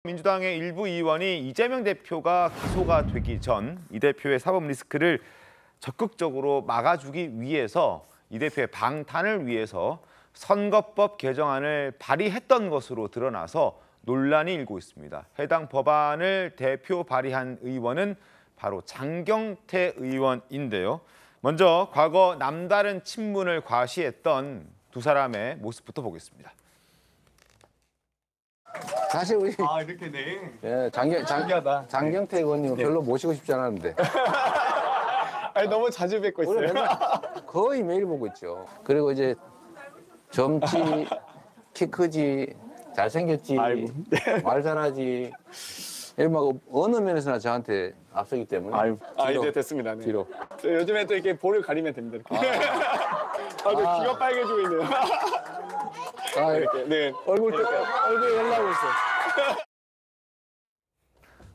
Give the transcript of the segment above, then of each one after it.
민주당의 일부 의원이 이재명 대표가 기소가 되기 전 이 대표의 사법 리스크를 적극적으로 막아주기 위해서 이 대표의 방탄을 위해서 선거법 개정안을 발의했던 것으로 드러나서 논란이 일고 있습니다. 해당 법안을 대표 발의한 의원은 바로 장경태 의원인데요. 먼저 과거 남다른 친문을 과시했던 두 사람의 모습부터 보겠습니다. 사실 우리 이렇게 네. 예, 신기하다. 장경태 의원님은 별로 모시고 싶지 않았는데 아니 너무 자주 뵙고 우리 있어요. 맨날 거의 매일 보고 있죠. 그리고 이제 젊지, 키 크지, 잘생겼지, 아이고. 말 잘하지. 막 어느 면에서나 저한테 앞서기 때문에 뒤로, 이제 됐습니다. 네. 뒤로. 저 요즘에 또 이렇게 볼을 가리면 됩니다. 이렇게. 귀가 빨개지고 있네요. 이렇게. 네. 얼굴 연락오고 있어.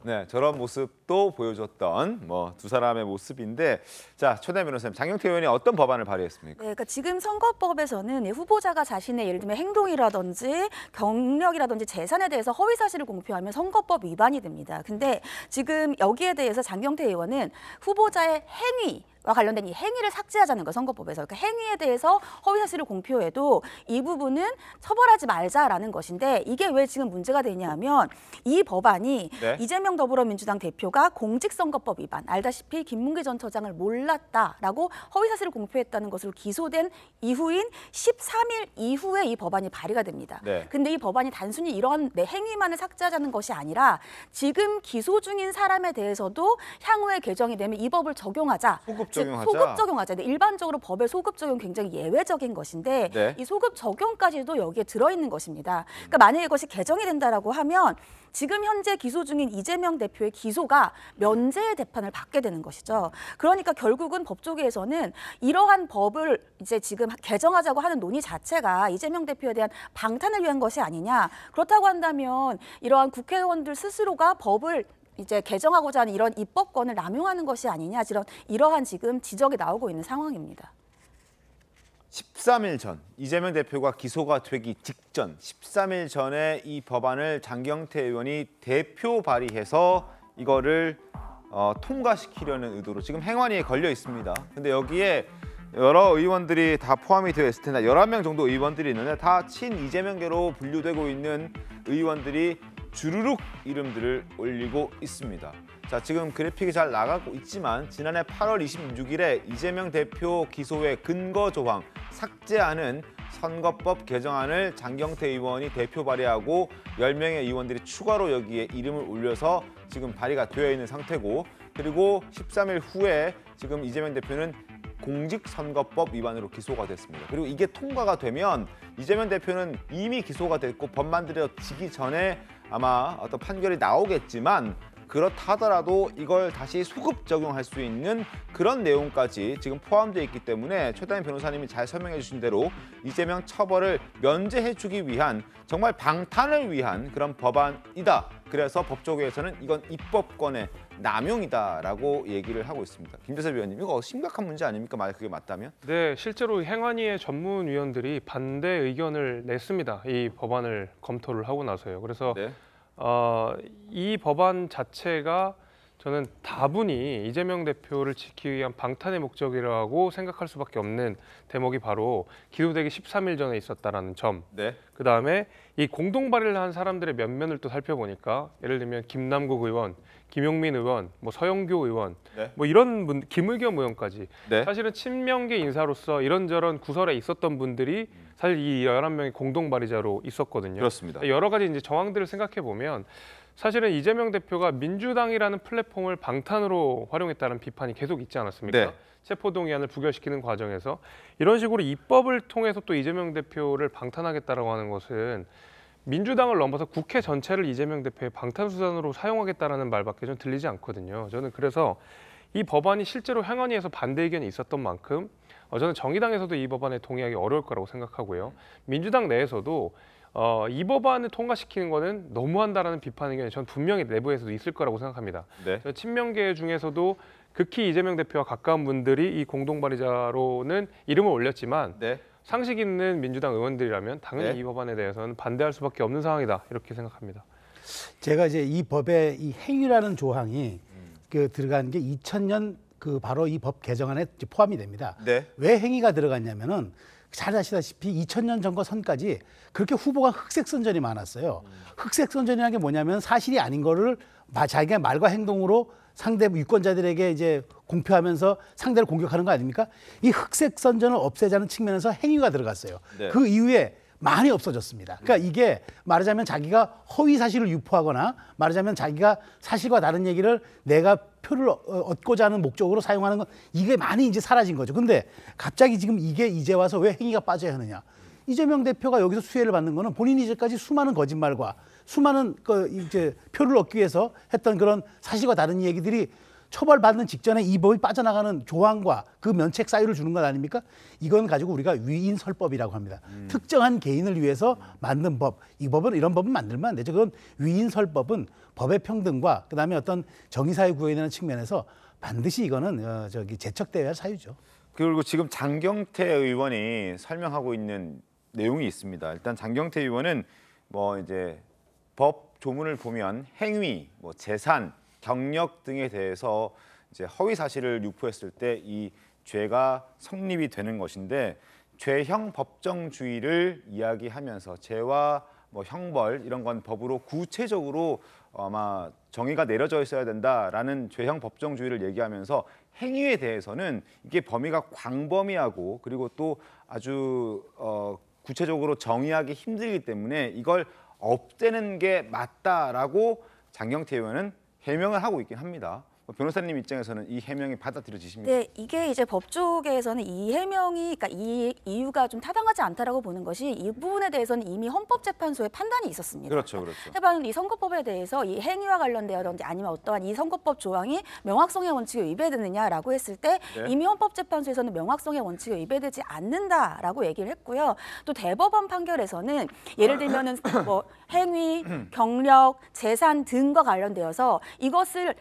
네, 저런 모습도 보여줬던 두 사람의 모습인데, 자, 최다현 변호사님, 장경태 의원이 어떤 법안을 발의했습니까? 네, 그러니까 지금 선거법에서는 후보자가 자신의 예를 들면 행동이라든지 경력이라든지 재산에 대해서 허위 사실을 공표하면 선거법 위반이 됩니다. 근데 지금 여기에 대해서 장경태 의원은 후보자의 행위와 관련된 이 행위를 삭제하자는 거예요, 선거법에서. 그러니까 행위에 대해서 허위 사실을 공표해도 이 부분은 처벌하지 말자라는 것인데, 이게 왜 지금 문제가 되냐면 이 법안이 네. 이재명 더불어민주당 대표가 공직선거법 위반, 알다시피 김문기 전 처장을 몰랐다라고 허위 사실을 공표했다는 것으로 기소된 이후인 13일 이후에 이 법안이 발의가 됩니다. 네. 근데 이 법안이 단순히 이러한 내 행위만을 삭제하자는 것이 아니라 지금 기소 중인 사람에 대해서도 향후에 개정이 되면 이 법을 적용하자. 소급 즉, 적용하자. 소급 적용하자. 근데 일반적으로 법의 소급 적용 굉장히 예외적인 것인데 네. 이 소급 적용까지도 여기에 들어있는 것입니다. 그러니까 만약에 이것이 개정이 된다라고 하면 지금 현재 기소 중인 이재명 대표의 기소가 면제의 대판을 받게 되는 것이죠. 그러니까 결국은 법조계에서는 이러한 법을 이제 지금 개정하자고 하는 논의 자체가 이재명 대표에 대한 방탄을 위한 것이 아니냐. 그렇다고 한다면 이러한 국회의원들 스스로가 법을 이제 개정하고자 하는 이런 입법권을 남용하는 것이 아니냐. 이러한 지금 지적이 나오고 있는 상황입니다. 13일 전, 이재명 대표가 기소가 되기 직전 13일 전에 이 법안을 장경태 의원이 대표 발의해서 이거를 통과시키려는 의도로 지금 행안위에 걸려 있습니다. 근데 여기에 여러 의원들이 다 포함이 되어 있을 텐데 11명 정도 의원들이 있는데 다 친 이재명계로 분류되고 있는 의원들이 주르륵 이름들을 올리고 있습니다. 자, 지금 그래픽이 잘 나가고 있지만 지난해 8월 26일에 이재명 대표 기소의 근거 조항 삭제하는 선거법 개정안을 장경태 의원이 대표 발의하고 10명의 의원들이 추가로 여기에 이름을 올려서 지금 발의가 되어 있는 상태고, 그리고 13일 후에 지금 이재명 대표는 공직선거법 위반으로 기소가 됐습니다. 그리고 이게 통과가 되면 이재명 대표는 이미 기소가 됐고 법 만들어지기 전에 아마 어떤 판결이 나오겠지만, 그렇다 하더라도 이걸 다시 소급 적용할 수 있는 그런 내용까지 지금 포함되어 있기 때문에 최다현 변호사님이 잘 설명해 주신 대로 이재명 처벌을 면제해주기 위한, 정말 방탄을 위한 그런 법안이다. 그래서 법조계에서는 이건 입법권의 남용이다라고 얘기를 하고 있습니다. 김재섭 위원님, 이거 심각한 문제 아닙니까? 만약 그게 맞다면? 네, 실제로 행안위의 전문위원들이 반대 의견을 냈습니다. 이 법안을 검토를 하고 나서요. 그래서 네. 이 법안 자체가 저는 다분히 이재명 대표를 지키기 위한 방탄의 목적이라고 생각할 수밖에 없는 대목이 바로 기소되기 13일 전에 있었다라는 점. 네. 그다음에 이 공동 발의를 한 사람들의 면면을 또 살펴보니까 예를 들면 김남국 의원, 김용민 의원, 서영교 의원, 네. 이런 분, 김의겸 의원까지 네. 사실은 친명계 인사로서 이런저런 구설에 있었던 분들이 사실 이 11명의 공동 발의자로 있었거든요. 그렇습니다. 여러 가지 이제 정황들을 생각해 보면 사실은 이재명 대표가 민주당이라는 플랫폼을 방탄으로 활용했다는 비판이 계속 있지 않았습니까? 네. 체포동의안을 부결시키는 과정에서 이런 식으로 입법을 통해서 또 이재명 대표를 방탄하겠다라고 하는 것은 민주당을 넘어서 국회 전체를 이재명 대표의 방탄수단으로 사용하겠다라는 말밖에 좀 들리지 않거든요. 저는 그래서 이 법안이 실제로 행안위에서 반대 의견이 있었던 만큼 저는 정의당에서도 이 법안에 동의하기 어려울 거라고 생각하고요. 민주당 내에서도 이 법안을 통과시키는 거는 너무한다라는 비판 의견이 전 분명히 내부에서도 있을 거라고 생각합니다. 네. 친명계 중에서도 극히 이재명 대표와 가까운 분들이 이 공동 발의자로는 이름을 올렸지만 네. 상식 있는 민주당 의원들이라면 당연히 네. 이 법안에 대해서는 반대할 수밖에 없는 상황이다 이렇게 생각합니다. 제가 이제 이 법에 이 행위라는 조항이 그 들어간 게 2000년 그 바로 이 법 개정안에 이제 포함이 됩니다. 네. 왜 행위가 들어갔냐면은 잘 아시다시피 2000년 전과 선까지 그렇게 후보가 흑색 선전이 많았어요. 흑색 선전이라는 게 뭐냐면 사실이 아닌 거를 자기가 말과 행동으로 상대 유권자들에게 이제 공표하면서 상대를 공격하는 거 아닙니까? 이 흑색 선전을 없애자는 측면에서 행위가 들어갔어요. 네. 그 이후에 많이 없어졌습니다. 그러니까 이게 말하자면 자기가 허위 사실을 유포하거나 말하자면 자기가 사실과 다른 얘기를 내가 표를 얻고자 하는 목적으로 사용하는 건 이게 많이 이제 사라진 거죠. 근데 갑자기 지금 이게 이제 와서 왜 행위가 빠져야 하느냐? 이재명 대표가 여기서 수혜를 받는 거는 본인이 이제까지 수많은 거짓말과 수많은 이제 표를 얻기 위해서 했던 그런 사실과 다른 얘기들이 처벌받는 직전에 이 법이 빠져나가는 조항과 그 면책 사유를 주는 것 아닙니까? 이건 가지고 우리가 위인설법이라고 합니다. 특정한 개인을 위해서 만든 법, 이런 법은 만들면 안 되죠. 그건 위인설법은 법의 평등과 그다음에 어떤 정의사회 구현에 대한 측면에서 반드시 이거는 제척되어야 할 사유죠. 그리고 지금 장경태 의원이 설명하고 있는 내용이 있습니다. 일단 장경태 의원은 뭐 이제 법 조문을 보면 행위, 뭐 재산, 경력 등에 대해서 이제 허위 사실을 유포했을 때 이 죄가 성립이 되는 것인데 죄형 법정주의를 이야기하면서 죄와 뭐 형벌 이런 건 법으로 구체적으로 아마 정의가 내려져 있어야 된다라는 죄형 법정주의를 얘기하면서 행위에 대해서는 이게 범위가 광범위하고 그리고 또 아주 구체적으로 정의하기 힘들기 때문에 이걸 없애는 게 맞다라고 장경태 의원은 해명을 하고 있긴 합니다. 변호사님 입장에서는 이 해명이 받아들여지십니까? 네, 이게 이제 법조계에서는 이 해명이, 그러니까 이 이유가 좀 타당하지 않다라고 보는 것이 이 부분에 대해서는 이미 헌법재판소의 판단이 있었습니다. 그렇죠, 그렇죠. 해봤는데 이 선거법에 대해서 이 행위와 관련되어든지 아니면 어떠한 이 선거법 조항이 명확성의 원칙에 위배되느냐라고 했을 때 네. 이미 헌법재판소에서는 명확성의 원칙에 위배되지 않는다라고 얘기를 했고요. 또 대법원 판결에서는 예를 들면은 뭐 행위, 경력, 재산 등과 관련되어서 이것을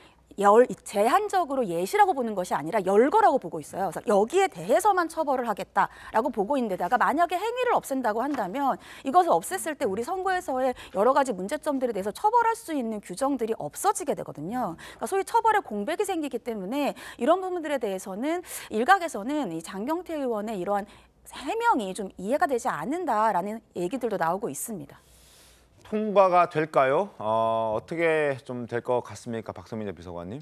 제한적으로 예시라고 보는 것이 아니라 열거라고 보고 있어요. 그래서 여기에 대해서만 처벌을 하겠다라고 보고 있는데다가 만약에 행위를 없앤다고 한다면 이것을 없앴을 때 우리 선거에서의 여러 가지 문제점들에 대해서 처벌할 수 있는 규정들이 없어지게 되거든요. 그러니까 소위 처벌의 공백이 생기기 때문에 이런 부분들에 대해서는 일각에서는 이 장경태 의원의 이러한 해명이 좀 이해가 되지 않는다라는 얘기들도 나오고 있습니다. 통과가 될까요? 어떻게 좀 될 것 같습니까, 박선민 비서관님?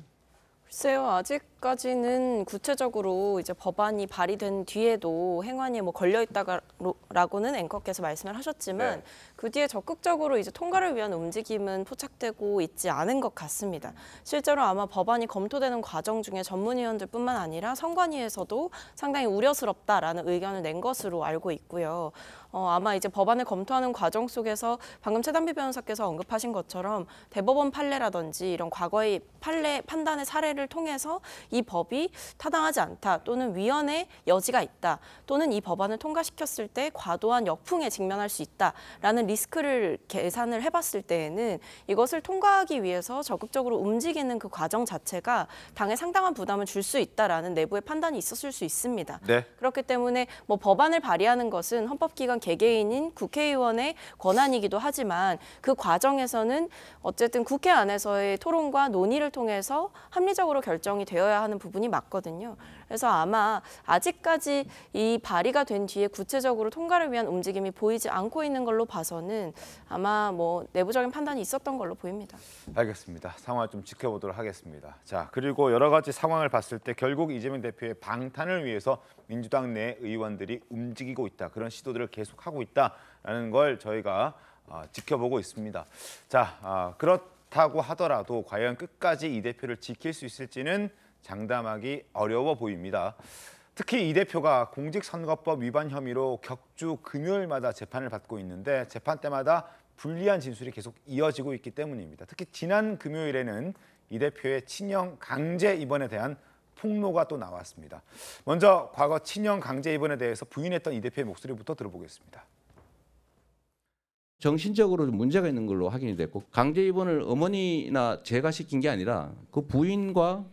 글쎄요, 아직까지는 구체적으로 이제 법안이 발의된 뒤에도 행안위에 뭐 걸려 있다라고는 앵커께서 말씀을 하셨지만 네. 그 뒤에 적극적으로 이제 통과를 위한 움직임은 포착되고 있지 않은 것 같습니다. 실제로 아마 법안이 검토되는 과정 중에 전문위원들뿐만 아니라 선관위에서도 상당히 우려스럽다라는 의견을 낸 것으로 알고 있고요. 아마 이제 법안을 검토하는 과정 속에서 방금 최단비 변호사께서 언급하신 것처럼 대법원 판례라든지 이런 과거의 판단의 사례를 통해서 이 법이 타당하지 않다 또는 위헌의 여지가 있다 또는 이 법안을 통과시켰을 때 과도한 역풍에 직면할 수 있다라는 리스크를 계산을 해봤을 때에는 이것을 통과하기 위해서 적극적으로 움직이는 그 과정 자체가 당에 상당한 부담을 줄 수 있다라는 내부의 판단이 있었을 수 있습니다. 네. 그렇기 때문에 뭐 법안을 발의하는 것은 헌법기관 개개인인 국회의원의 권한이기도 하지만 그 과정에서는 어쨌든 국회 안에서의 토론과 논의를 통해서 합리적으로 결정이 되어야 하는 부분이 맞거든요. 그래서 아마 아직까지 이 발의가 된 뒤에 구체적으로 통과를 위한 움직임이 보이지 않고 있는 걸로 봐서는 아마 뭐 내부적인 판단이 있었던 걸로 보입니다. 알겠습니다. 상황을 좀 지켜보도록 하겠습니다. 자, 그리고 여러 가지 상황을 봤을 때 결국 이재명 대표의 방탄을 위해서 민주당 내 의원들이 움직이고 있다. 그런 시도들을 계속하고 있다라는 걸 저희가 지켜보고 있습니다. 자, 그렇다고 하더라도 과연 끝까지 이 대표를 지킬 수 있을지는 장담하기 어려워 보입니다. 특히 이 대표가 공직선거법 위반 혐의로 격주 금요일마다 재판을 받고 있는데 재판 때마다 불리한 진술이 계속 이어지고 있기 때문입니다. 특히 지난 금요일에는 이 대표의 친형 강제 입원에 대한 폭로가 또 나왔습니다. 먼저 과거 친형 강제 입원에 대해서 부인했던 이 대표의 목소리부터 들어보겠습니다. 정신적으로 문제가 있는 걸로 확인이 됐고 강제 입원을 어머니나 제가 시킨 게 아니라 그 부인과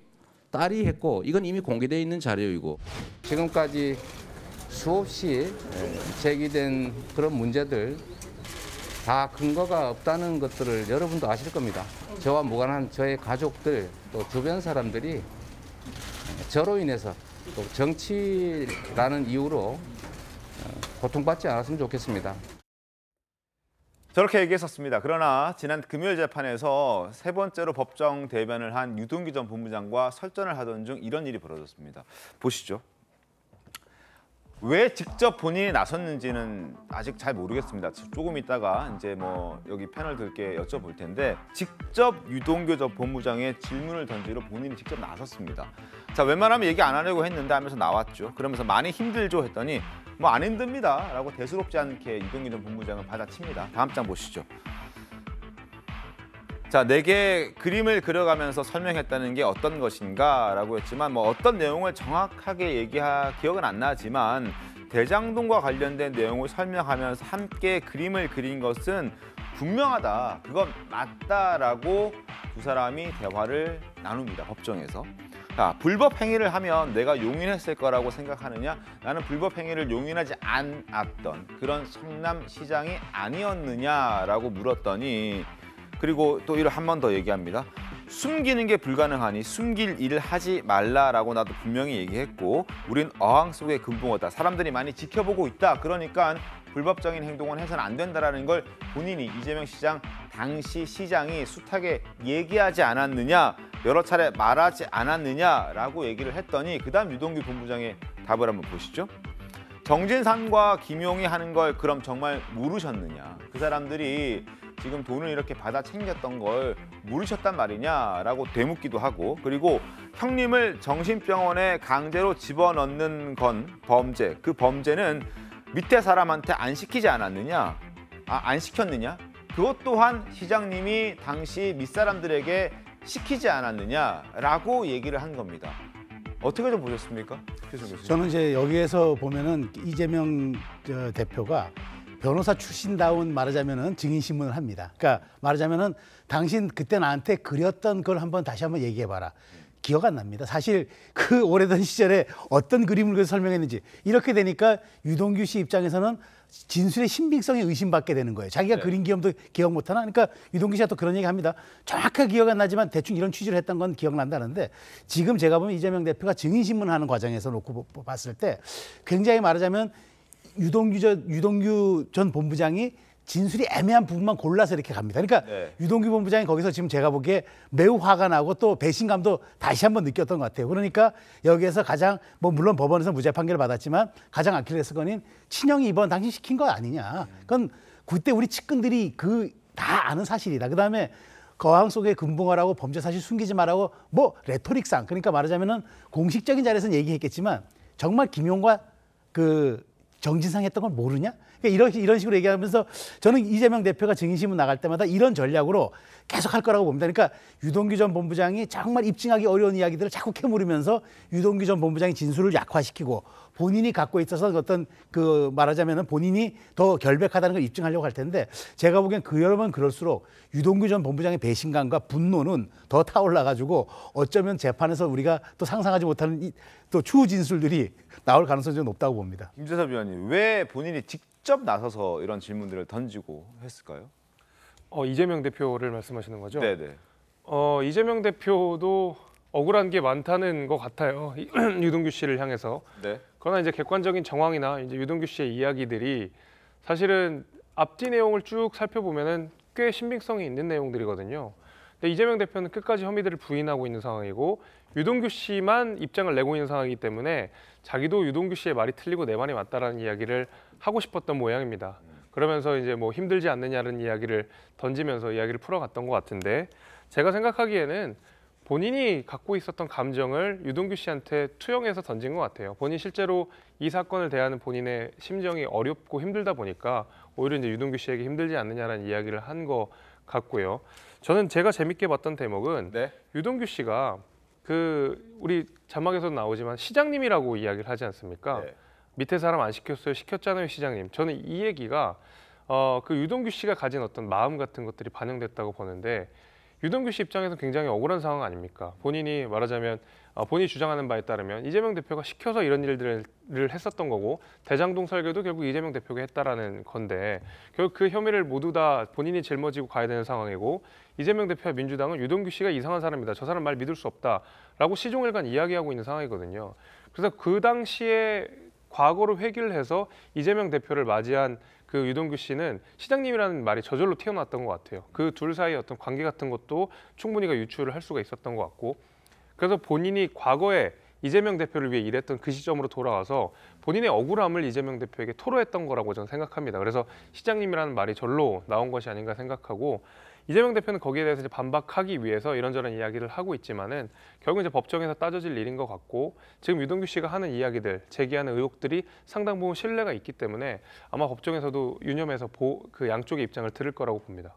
딸이 했고 이건 이미 공개되어 있는 자료이고 지금까지 수없이 제기된 그런 문제들 다 근거가 없다는 것들을 여러분도 아실 겁니다. 저와 무관한 저의 가족들 또 주변 사람들이 저로 인해서 또 정치라는 이유로 고통받지 않았으면 좋겠습니다. 저렇게 얘기했었습니다. 그러나 지난 금요일 재판에서 세 번째로 법정 대변을 한 유동규 전 본부장과 설전을 하던 중 이런 일이 벌어졌습니다. 보시죠. 왜 직접 본인이 나섰는지는 아직 잘 모르겠습니다. 조금 있다가 이제 뭐 여기 패널들께 여쭤볼 텐데 직접 유동규 전 본부장의 질문을 던지러 본인이 직접 나섰습니다. 자, 웬만하면 얘기 안 하려고 했는데 하면서 나왔죠. 그러면서 많이 힘들죠 했더니 뭐 안 힘듭니다 라고 대수롭지 않게 유동규 전 본부장은 받아칩니다. 다음 장 보시죠. 자, 내게 그림을 그려가면서 설명했다는 게 어떤 것인가 라고 했지만 뭐 어떤 내용을 정확하게 기억은 안 나지만 대장동과 관련된 내용을 설명하면서 함께 그림을 그린 것은 분명하다. 그건 맞다라고 두 사람이 대화를 나눕니다. 법정에서. 자, 불법 행위를 하면 내가 용인했을 거라고 생각하느냐? 나는 불법 행위를 용인하지 않았던 그런 성남시장이 아니었느냐라고 물었더니 그리고 또 이를 한 번 더 얘기합니다. 숨기는 게 불가능하니 숨길 일을 하지 말라라고 나도 분명히 얘기했고 우린 어항 속의 금붕어다. 사람들이 많이 지켜보고 있다. 그러니까 불법적인 행동은 해서는 안 된다라는 걸 본인이 이재명 시장 당시 시장이 숱하게 얘기하지 않았느냐, 여러 차례 말하지 않았느냐라고 얘기를 했더니 그다음 유동규 본부장의 답을 한번 보시죠. 정진상과 김용이 하는 걸 그럼 정말 모르셨느냐? 그 사람들이 지금 돈을 이렇게 받아 챙겼던 걸 모르셨단 말이냐라고 되묻기도 하고 그리고 형님을 정신병원에 강제로 집어넣는 건 범죄. 그 범죄는 밑에 사람한테 안 시키지 않았느냐? 안 시켰느냐? 그것 또한 시장님이 당시 밑사람들에게 시키지 않았느냐라고 얘기를 한 겁니다. 어떻게 좀 보셨습니까? 저는 이제 여기에서 보면은 이재명 대표가 변호사 출신다운 말하자면은 증인 신문을 합니다. 그러니까 말하자면은 당신 그때 나한테 그렸던 걸 다시 한번 얘기해봐라. 기억 안 납니다. 사실 그 오래된 시절에 어떤 그림을 그려서 설명했는지 이렇게 되니까 유동규 씨 입장에서는 진술의 신빙성에 의심받게 되는 거예요. 자기가 그린 기억도 기억 못하나? 그러니까 유동규 씨가 또 그런 얘기 합니다. 정확하게 기억 안 나지만 대충 이런 취지를 했던 건 기억난다는데 지금 제가 보면 이재명 대표가 증인신문을 하는 과정에서 놓고 봤을 때 굉장히 말하자면 유동규 전 본부장이 진술이 애매한 부분만 골라서 이렇게 갑니다. 그러니까 유동규 본부장이 거기서 지금 제가 보기에 매우 화가 나고 또 배신감도 다시 한번 느꼈던 것 같아요. 그러니까 여기에서 가장 물론 법원에서 무죄 판결을 받았지만 가장 아킬레스건인 친형이 이번 당신 시킨 거 아니냐. 그건 그때 우리 측근들이 다 아는 사실이다. 그다음에 거항 속의 금붕어라고 범죄 사실 숨기지 말라고 레토릭상 그러니까 말하자면은 공식적인 자리에서는 얘기했겠지만 정말 김용과 정진상 했던 걸 모르냐? 그러니까 이런 식으로 얘기하면서 저는 이재명 대표가 증인신문 나갈 때마다 이런 전략으로 계속 할 거라고 봅니다. 그러니까 유동규 전 본부장이 정말 입증하기 어려운 이야기들을 자꾸 캐물으면서 유동규 전 본부장의 진술을 약화시키고 본인이 갖고 있어서 어떤 말하자면 본인이 더 결백하다는 걸 입증하려고 할 텐데 제가 보기엔 여러분 그럴수록 유동규 전 본부장의 배신감과 분노는 더 타올라가지고 어쩌면 재판에서 우리가 또 상상하지 못하는 또 추후 진술들이 나올 가능성이 좀 높다고 봅니다. 김재섭 위원님, 왜 본인이 직접 나서서 이런 질문들을 던지고 했을까요? 이재명 대표를 말씀하시는 거죠? 네네. 이재명 대표도 억울한 게 많다는 것 같아요. 유동규 씨를 향해서. 네. 그러나 이제 객관적인 정황이나 이제 유동규 씨의 이야기들이 사실은 앞뒤 내용을 쭉 살펴보면은 꽤 신빙성이 있는 내용들이거든요. 근데 이재명 대표는 끝까지 혐의들을 부인하고 있는 상황이고 유동규 씨만 입장을 내고 있는 상황이기 때문에 자기도 유동규 씨의 말이 틀리고 내 말이 맞다라는 이야기를 하고 싶었던 모양입니다. 그러면서 이제 힘들지 않느냐는 이야기를 던지면서 이야기를 풀어갔던 것 같은데 제가 생각하기에는 본인이 갖고 있었던 감정을 유동규 씨한테 투영해서 던진 것 같아요. 본인 실제로 이 사건을 대하는 본인의 심정이 어렵고 힘들다 보니까 오히려 이제 유동규 씨에게 힘들지 않느냐라는 이야기를 한 것 같고요. 저는 제가 재밌게 봤던 대목은 유동규 씨가 우리 자막에서도 나오지만 시장님이라고 이야기를 하지 않습니까? 밑에 사람 안 시켰어요, 시켰잖아요, 시장님. 저는 이 얘기가 유동규 씨가 가진 어떤 마음 같은 것들이 반영됐다고 보는데 유동규 씨 입장에서 굉장히 억울한 상황 아닙니까? 본인이 말하자면 본인이 주장하는 바에 따르면 이재명 대표가 시켜서 이런 일들을 했었던 거고 대장동 설계도 결국 이재명 대표가 했다라는 건데 결국 그 혐의를 모두 다 본인이 짊어지고 가야 되는 상황이고 이재명 대표와 민주당은 유동규 씨가 이상한 사람이다. 저 사람 말 믿을 수 없다라고 시종일관 이야기하고 있는 상황이거든요. 그래서 그 당시에 과거로 회귀를 해서 이재명 대표를 맞이한 그 유동규 씨는 시장님이라는 말이 저절로 튀어나왔던 것 같아요. 그 둘 사이의 어떤 관계 같은 것도 충분히 유추를 할 수가 있었던 것 같고 그래서 본인이 과거에 이재명 대표를 위해 일했던 그 시점으로 돌아와서 본인의 억울함을 이재명 대표에게 토로했던 거라고 저는 생각합니다. 그래서 시장님이라는 말이 절로 나온 것이 아닌가 생각하고 이재명 대표는 거기에 대해서 이제 반박하기 위해서 이런저런 이야기를 하고 있지만은 결국 이제 법정에서 따져질 일인 것 같고 지금 유동규 씨가 하는 이야기들, 제기하는 의혹들이 상당 부분 신뢰가 있기 때문에 아마 법정에서도 유념해서 그 양쪽의 입장을 들을 거라고 봅니다.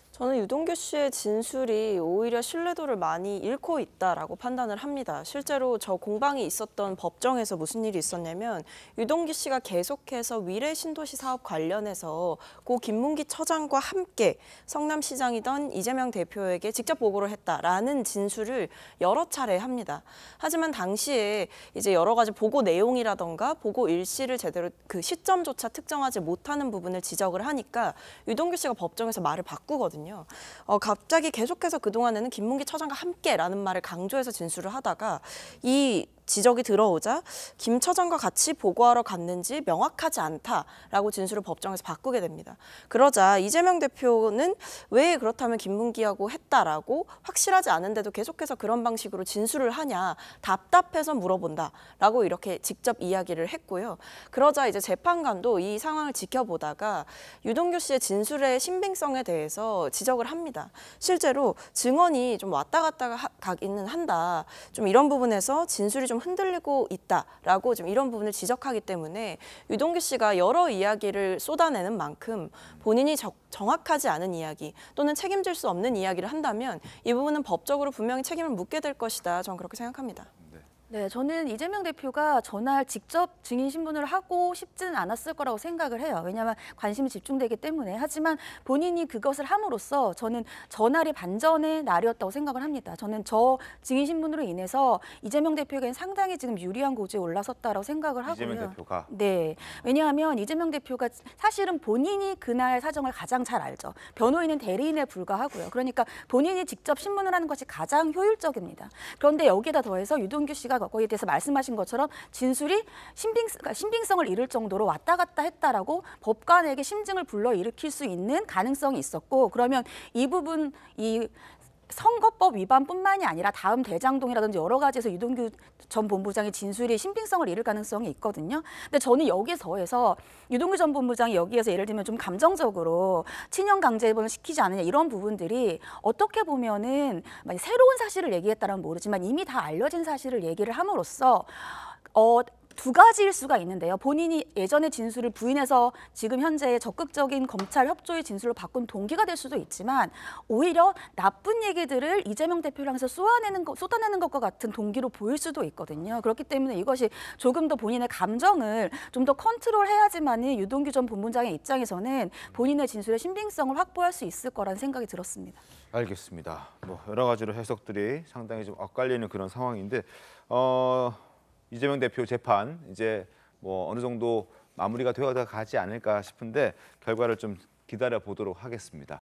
저는 유동규 씨의 진술이 오히려 신뢰도를 많이 잃고 있다라고 판단을 합니다. 실제로 저 공방이 있었던 법정에서 무슨 일이 있었냐면 유동규 씨가 계속해서 위례 신도시 사업 관련해서 고 김문기 처장과 함께 성남시장이던 이재명 대표에게 직접 보고를 했다라는 진술을 여러 차례 합니다. 하지만 당시에 이제 여러 가지 보고 내용이라던가 보고 일시를 제대로 그 시점조차 특정하지 못하는 부분을 지적을 하니까 유동규 씨가 법정에서 말을 바꾸거든요. 갑자기 계속해서 그동안에는 김문기 처장과 함께라는 말을 강조해서 진술을 하다가 이 지적이 들어오자 김 처장과 같이 보고하러 갔는지 명확하지 않다라고 진술을 법정에서 바꾸게 됩니다. 그러자 이재명 대표는 왜 그렇다면 김문기하고 했다라고 확실하지 않은데도 계속해서 그런 방식으로 진술을 하냐 답답해서 물어본다라고 이렇게 직접 이야기를 했고요. 그러자 이제 재판관도 이 상황을 지켜보다가 유동규 씨의 진술의 신빙성에 대해서 지적을 합니다. 실제로 증언이 좀 왔다 갔다 가기는 한다. 좀 이런 부분에서 진술이 좀 흔들리고 있다라고 좀 이런 부분을 지적하기 때문에 유동규 씨가 여러 이야기를 쏟아내는 만큼 본인이 정확하지 않은 이야기 또는 책임질 수 없는 이야기를 한다면 이 부분은 법적으로 분명히 책임을 묻게 될 것이다. 저는 그렇게 생각합니다. 네, 저는 이재명 대표가 전날 직접 증인 신문을 하고 싶지는 않았을 거라고 생각을 해요. 왜냐하면 관심이 집중되기 때문에. 하지만 본인이 그것을 함으로써 저는 전날이 반전의 날이었다고 생각을 합니다. 저는 저 증인 신문으로 인해서 이재명 대표에게는 상당히 지금 유리한 고지에 올라섰다라고 생각을 하고요. 이재명 대표가? 네, 왜냐하면 이재명 대표가 사실은 본인이 그날 사정을 가장 잘 알죠. 변호인은 대리인에 불과하고요. 그러니까 본인이 직접 신문을 하는 것이 가장 효율적입니다. 그런데 여기에다 더해서 유동규 씨가 거기에 대해서 말씀하신 것처럼 진술이 신빙성을 잃을 정도로 왔다 갔다 했다라고 법관에게 심증을 불러일으킬 수 있는 가능성이 있었고 그러면 이 부분 선거법 위반뿐만이 아니라 다음 대장동이라든지 여러 가지에서 유동규 전 본부장의 진술이 신빙성을 잃을 가능성이 있거든요. 근데 저는 여기에 더해서 유동규 전 본부장이 여기에서 예를 들면 좀 감정적으로 친형 강제입원을 시키지 않느냐 이런 부분들이 어떻게 보면은 새로운 사실을 얘기했다라면 모르지만 이미 다 알려진 사실을 얘기를 함으로써 두 가지일 수가 있는데요. 본인이 예전의 진술을 부인해서 지금 현재 적극적인 검찰 협조의 진술로 바꾼 동기가 될 수도 있지만 오히려 나쁜 얘기들을 이재명 대표를 향해서 쏟아내는 것과 같은 동기로 보일 수도 있거든요. 그렇기 때문에 이것이 조금 더 본인의 감정을 좀 더 컨트롤해야지만은 유동규 전 본부장의 입장에서는 본인의 진술의 신빙성을 확보할 수 있을 거라는 생각이 들었습니다. 알겠습니다. 뭐 여러 가지로 해석들이 상당히 좀 엇갈리는 그런 상황인데 이재명 대표 재판 이제 뭐 어느 정도 마무리가 되어 가지 않을까 싶은데 결과를 좀 기다려 보도록 하겠습니다.